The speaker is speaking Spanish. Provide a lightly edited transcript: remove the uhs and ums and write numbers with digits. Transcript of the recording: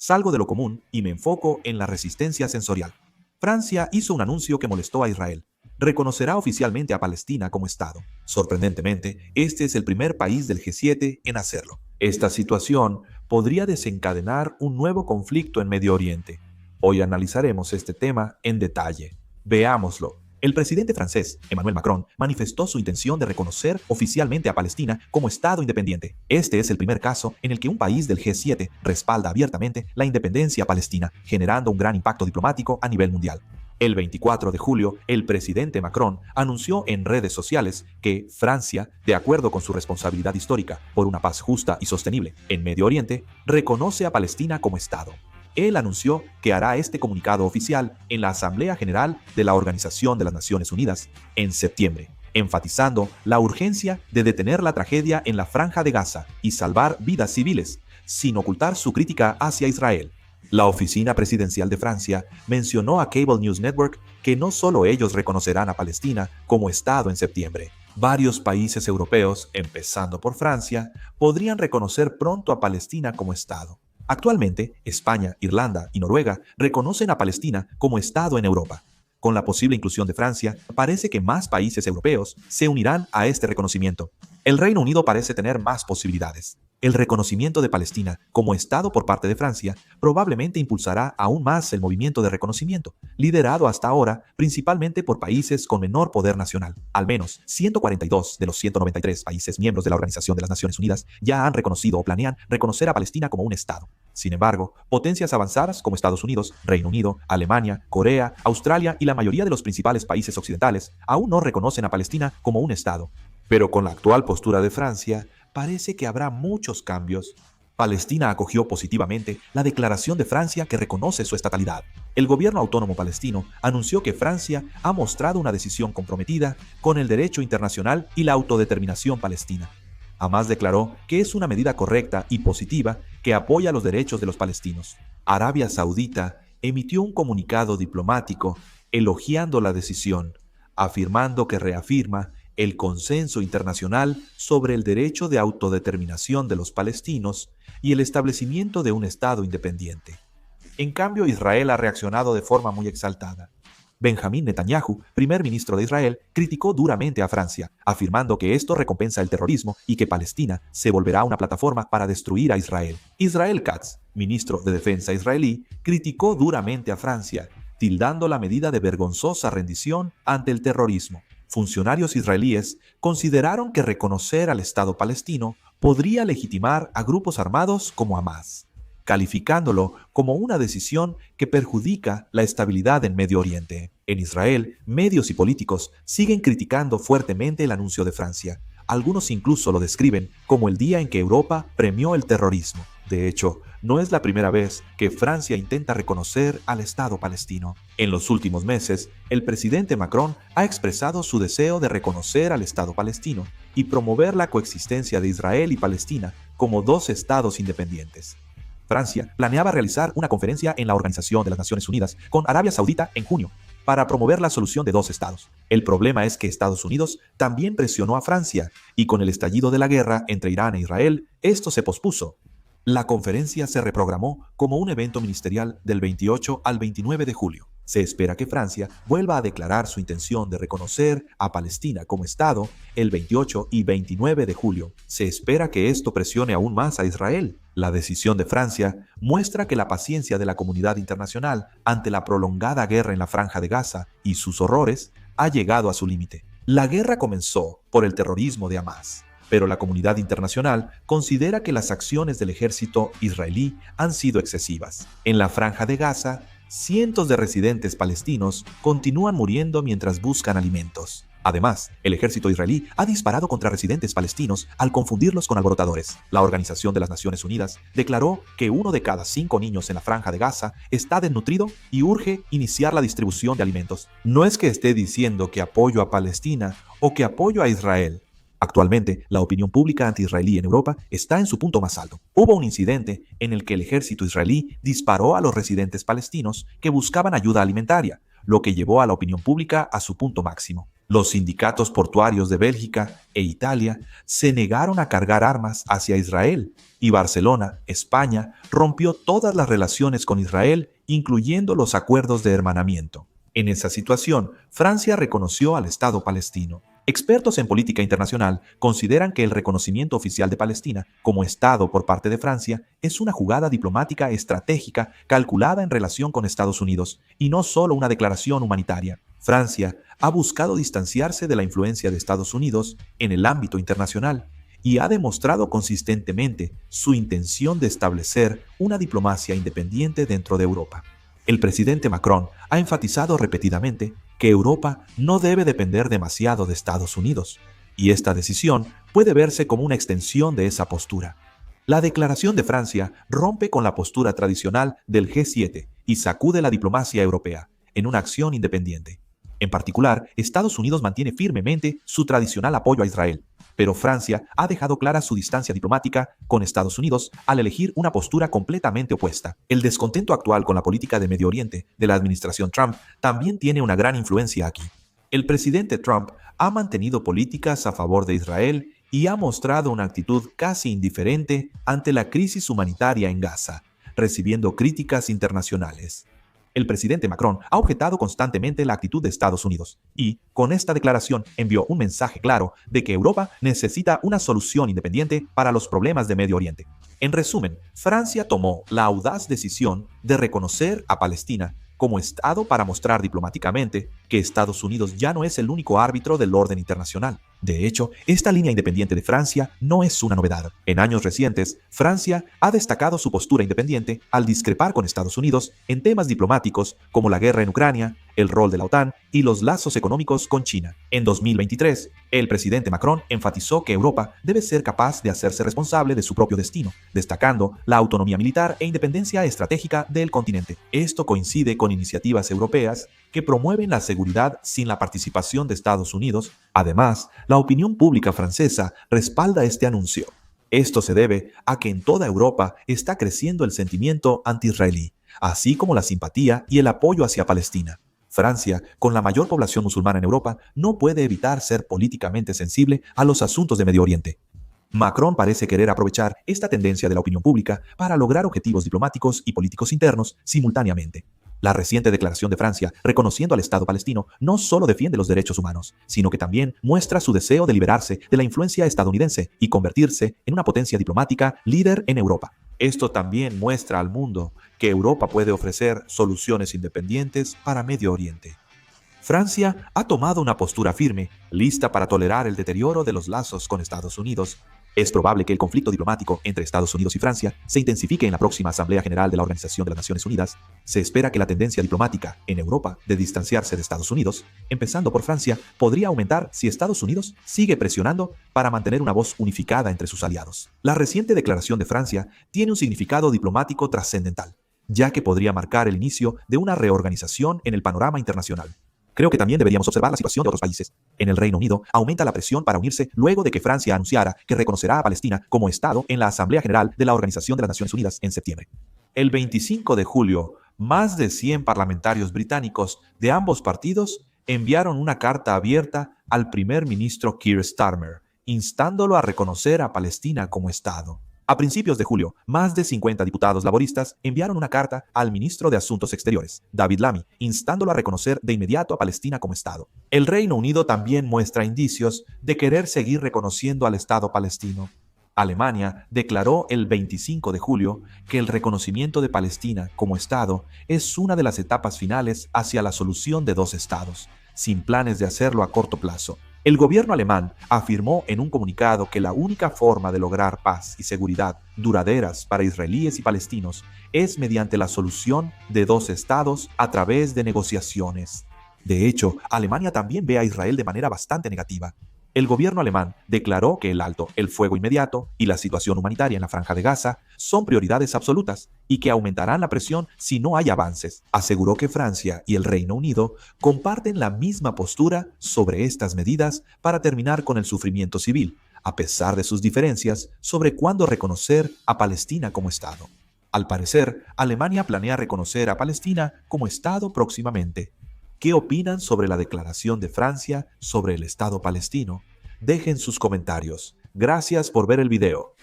Salgo de lo común y me enfoco en la resistencia sensorial. Francia hizo un anuncio que molestó a Israel. Reconocerá oficialmente a Palestina como Estado. Sorprendentemente, este es el primer país del G7 en hacerlo. Esta situación podría desencadenar un nuevo conflicto en Medio Oriente. Hoy analizaremos este tema en detalle. Veámoslo. El presidente francés, Emmanuel Macron, manifestó su intención de reconocer oficialmente a Palestina como Estado independiente. Este es el primer caso en el que un país del G7 respalda abiertamente la independencia palestina, generando un gran impacto diplomático a nivel mundial. El 24 de julio, el presidente Macron anunció en redes sociales que Francia, de acuerdo con su responsabilidad histórica por una paz justa y sostenible en Medio Oriente, reconoce a Palestina como Estado. Él anunció que hará este comunicado oficial en la Asamblea General de la Organización de las Naciones Unidas en septiembre, enfatizando la urgencia de detener la tragedia en la Franja de Gaza y salvar vidas civiles, sin ocultar su crítica hacia Israel. La oficina presidencial de Francia mencionó a Cable News Network que no solo ellos reconocerán a Palestina como Estado en septiembre. Varios países europeos, empezando por Francia, podrían reconocer pronto a Palestina como Estado. Actualmente, España, Irlanda y Noruega reconocen a Palestina como Estado en Europa. Con la posible inclusión de Francia, parece que más países europeos se unirán a este reconocimiento. El Reino Unido parece tener más posibilidades. El reconocimiento de Palestina como Estado por parte de Francia probablemente impulsará aún más el movimiento de reconocimiento, liderado hasta ahora principalmente por países con menor poder nacional. Al menos 142 de los 193 países miembros de la Organización de las Naciones Unidas ya han reconocido o planean reconocer a Palestina como un Estado. Sin embargo, potencias avanzadas como Estados Unidos, Reino Unido, Alemania, Corea, Australia y la mayoría de los principales países occidentales aún no reconocen a Palestina como un Estado. Pero con la actual postura de Francia, parece que habrá muchos cambios. Palestina acogió positivamente la declaración de Francia que reconoce su estatalidad. El gobierno autónomo palestino anunció que Francia ha mostrado una decisión comprometida con el derecho internacional y la autodeterminación palestina. Además declaró que es una medida correcta y positiva que apoya los derechos de los palestinos. Arabia Saudita emitió un comunicado diplomático elogiando la decisión, afirmando que reafirma el consenso internacional sobre el derecho de autodeterminación de los palestinos y el establecimiento de un Estado independiente. En cambio, Israel ha reaccionado de forma muy exaltada. Benjamín Netanyahu, primer ministro de Israel, criticó duramente a Francia, afirmando que esto recompensa el terrorismo y que Palestina se volverá una plataforma para destruir a Israel. Israel Katz, ministro de Defensa israelí, criticó duramente a Francia, tildando la medida de vergonzosa rendición ante el terrorismo. Funcionarios israelíes consideraron que reconocer al Estado palestino podría legitimar a grupos armados como Hamás, calificándolo como una decisión que perjudica la estabilidad en Medio Oriente. En Israel, medios y políticos siguen criticando fuertemente el anuncio de Francia. Algunos incluso lo describen como el día en que Europa premió el terrorismo. De hecho, no es la primera vez que Francia intenta reconocer al Estado palestino. En los últimos meses, el presidente Macron ha expresado su deseo de reconocer al Estado palestino y promover la coexistencia de Israel y Palestina como dos estados independientes. Francia planeaba realizar una conferencia en la Organización de las Naciones Unidas con Arabia Saudita en junio para promover la solución de dos estados. El problema es que Estados Unidos también presionó a Francia y con el estallido de la guerra entre Irán e Israel, esto se pospuso. La conferencia se reprogramó como un evento ministerial del 28 al 29 de julio. Se espera que Francia vuelva a declarar su intención de reconocer a Palestina como Estado el 28 y 29 de julio. Se espera que esto presione aún más a Israel. La decisión de Francia muestra que la paciencia de la comunidad internacional ante la prolongada guerra en la Franja de Gaza y sus horrores ha llegado a su límite. La guerra comenzó por el terrorismo de Hamás, pero la comunidad internacional considera que las acciones del ejército israelí han sido excesivas. En la Franja de Gaza, cientos de residentes palestinos continúan muriendo mientras buscan alimentos. Además, el ejército israelí ha disparado contra residentes palestinos al confundirlos con alborotadores. La Organización de las Naciones Unidas declaró que 1 de cada 5 niños en la Franja de Gaza está desnutrido y urge iniciar la distribución de alimentos. No es que esté diciendo que apoyo a Palestina o que apoyo a Israel. Actualmente, la opinión pública anti-israelí en Europa está en su punto más alto. Hubo un incidente en el que el ejército israelí disparó a los residentes palestinos que buscaban ayuda alimentaria, lo que llevó a la opinión pública a su punto máximo. Los sindicatos portuarios de Bélgica e Italia se negaron a cargar armas hacia Israel y Barcelona, España, rompió todas las relaciones con Israel, incluyendo los acuerdos de hermanamiento. En esa situación, Francia reconoció al Estado palestino. Expertos en política internacional consideran que el reconocimiento oficial de Palestina como Estado por parte de Francia es una jugada diplomática estratégica calculada en relación con Estados Unidos y no solo una declaración humanitaria. Francia ha buscado distanciarse de la influencia de Estados Unidos en el ámbito internacional y ha demostrado consistentemente su intención de establecer una diplomacia independiente dentro de Europa. El presidente Macron ha enfatizado repetidamente que Europa no debe depender demasiado de Estados Unidos, y esta decisión puede verse como una extensión de esa postura. La declaración de Francia rompe con la postura tradicional del G7 y sacude la diplomacia europea en una acción independiente. En particular, Estados Unidos mantiene firmemente su tradicional apoyo a Israel, pero Francia ha dejado clara su distancia diplomática con Estados Unidos al elegir una postura completamente opuesta. El descontento actual con la política de Medio Oriente de la administración Trump también tiene una gran influencia aquí. El presidente Trump ha mantenido políticas a favor de Israel y ha mostrado una actitud casi indiferente ante la crisis humanitaria en Gaza, recibiendo críticas internacionales. El presidente Macron ha objetado constantemente la actitud de Estados Unidos y, con esta declaración, envió un mensaje claro de que Europa necesita una solución independiente para los problemas de Medio Oriente. En resumen, Francia tomó la audaz decisión de reconocer a Palestina como Estado para mostrar diplomáticamente que Estados Unidos ya no es el único árbitro del orden internacional. De hecho, esta línea independiente de Francia no es una novedad. En años recientes, Francia ha destacado su postura independiente al discrepar con Estados Unidos en temas diplomáticos como la guerra en Ucrania, el rol de la OTAN y los lazos económicos con China. En 2023, el presidente Macron enfatizó que Europa debe ser capaz de hacerse responsable de su propio destino, destacando la autonomía militar e independencia estratégica del continente. Esto coincide con iniciativas europeas que promueven la seguridad sin la participación de Estados Unidos. Además, la opinión pública francesa respalda este anuncio. Esto se debe a que en toda Europa está creciendo el sentimiento anti-israelí, así como la simpatía y el apoyo hacia Palestina. Francia, con la mayor población musulmana en Europa, no puede evitar ser políticamente sensible a los asuntos de Medio Oriente. Macron parece querer aprovechar esta tendencia de la opinión pública para lograr objetivos diplomáticos y políticos internos simultáneamente. La reciente declaración de Francia, reconociendo al Estado palestino, no solo defiende los derechos humanos, sino que también muestra su deseo de liberarse de la influencia estadounidense y convertirse en una potencia diplomática líder en Europa. Esto también muestra al mundo que Europa puede ofrecer soluciones independientes para Medio Oriente. Francia ha tomado una postura firme, lista para tolerar el deterioro de los lazos con Estados Unidos. Es probable que el conflicto diplomático entre Estados Unidos y Francia se intensifique en la próxima Asamblea General de la Organización de las Naciones Unidas. Se espera que la tendencia diplomática en Europa de distanciarse de Estados Unidos, empezando por Francia, podría aumentar si Estados Unidos sigue presionando para mantener una voz unificada entre sus aliados. La reciente declaración de Francia tiene un significado diplomático trascendental, ya que podría marcar el inicio de una reorganización en el panorama internacional. Creo que también deberíamos observar la situación de otros países. En el Reino Unido aumenta la presión para unirse luego de que Francia anunciara que reconocerá a Palestina como Estado en la Asamblea General de la Organización de las Naciones Unidas en septiembre. El 25 de julio, más de 100 parlamentarios británicos de ambos partidos enviaron una carta abierta al primer ministro Keir Starmer, instándolo a reconocer a Palestina como Estado. A principios de julio, más de 50 diputados laboristas enviaron una carta al ministro de Asuntos Exteriores, David Lammy, instándolo a reconocer de inmediato a Palestina como Estado. El Reino Unido también muestra indicios de querer seguir reconociendo al Estado palestino. Alemania declaró el 25 de julio que el reconocimiento de Palestina como Estado es una de las etapas finales hacia la solución de dos estados, sin planes de hacerlo a corto plazo. El gobierno alemán afirmó en un comunicado que la única forma de lograr paz y seguridad duraderas para israelíes y palestinos es mediante la solución de dos estados a través de negociaciones. De hecho, Alemania también ve a Israel de manera bastante negativa. El gobierno alemán declaró que el alto el fuego inmediato y la situación humanitaria en la Franja de Gaza son prioridades absolutas y que aumentarán la presión si no hay avances. Aseguró que Francia y el Reino Unido comparten la misma postura sobre estas medidas para terminar con el sufrimiento civil, a pesar de sus diferencias sobre cuándo reconocer a Palestina como Estado. Al parecer, Alemania planea reconocer a Palestina como Estado próximamente. ¿Qué opinan sobre la declaración de Francia sobre el Estado palestino? Dejen sus comentarios. Gracias por ver el video.